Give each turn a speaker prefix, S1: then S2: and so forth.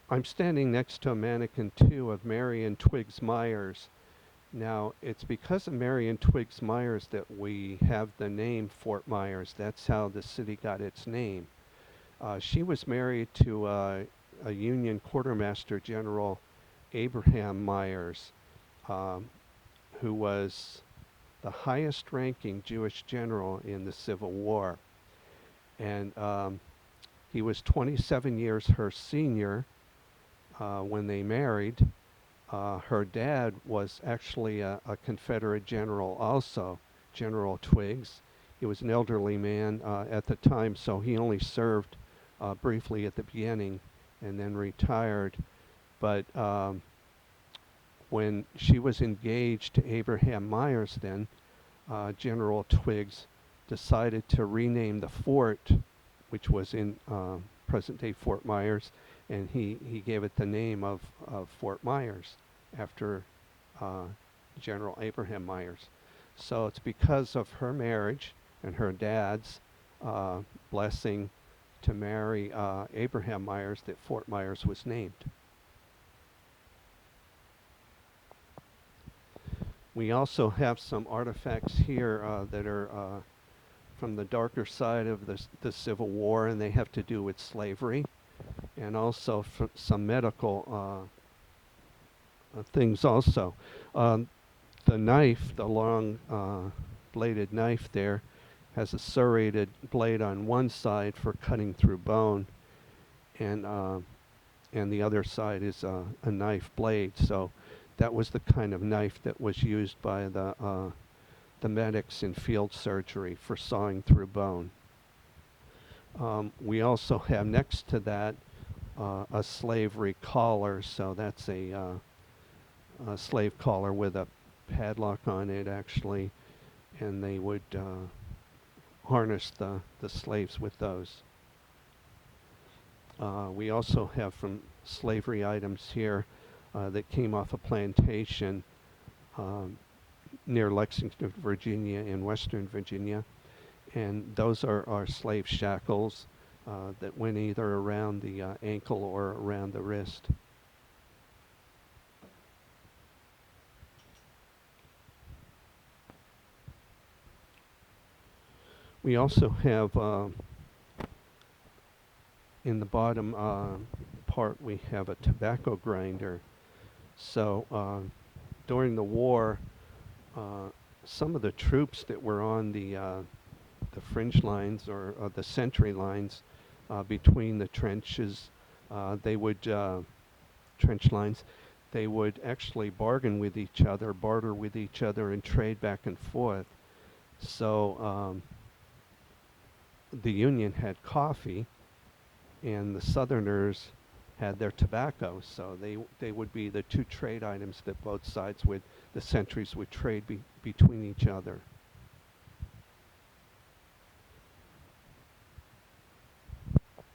S1: I'm standing next to a mannequin too of Marion Twiggs Myers. Now, it's because of Marion Twiggs Myers that we have the name Fort Myers. That's how the city got its name. She was married to a Union Quartermaster General Abraham Myers, um, who was the highest ranking Jewish general in the Civil War. And he was 27 years her senior when they married. Her dad was actually a Confederate general also, General Twiggs. He was an elderly man at the time, so he only served briefly at the beginning and then retired. But when she was engaged to Abraham Myers, then General Twiggs decided to rename the fort, which was in present-day Fort Myers, and he gave it the name of Fort Myers after uh, General Abraham Myers. So it's because of her marriage and her dad's uh, blessing to marry Abraham Myers that Fort Myers was named. We also have some artifacts here that are from the darker side of the Civil War, and they have to do with slavery, and also some medical things also. Um, the knife, the long bladed knife there, has a serrated blade on one side for cutting through bone, and the other side is a knife blade. So that was the kind of knife that was used by the medics in field surgery for sawing through bone. We also have next to that a slavery collar, so that's a slave collar with a padlock on it actually, and they would harness the slaves with those. We also have from slavery items here that came off a plantation um, near Lexington, Virginia, in Western Virginia. And those are our slave shackles that went either around the ankle or around the wrist. We also have in the bottom part, we have a tobacco grinder. So during the war, uh, some of the troops that were on the fringe lines or the sentry lines between the trenches, they would trench lines. They would actually bargain with each other, barter with each other, and trade back and forth. So the Union had coffee, and the Southerners had their tobacco. So they would be the two trade items that both sides would, the sentries would trade between each other.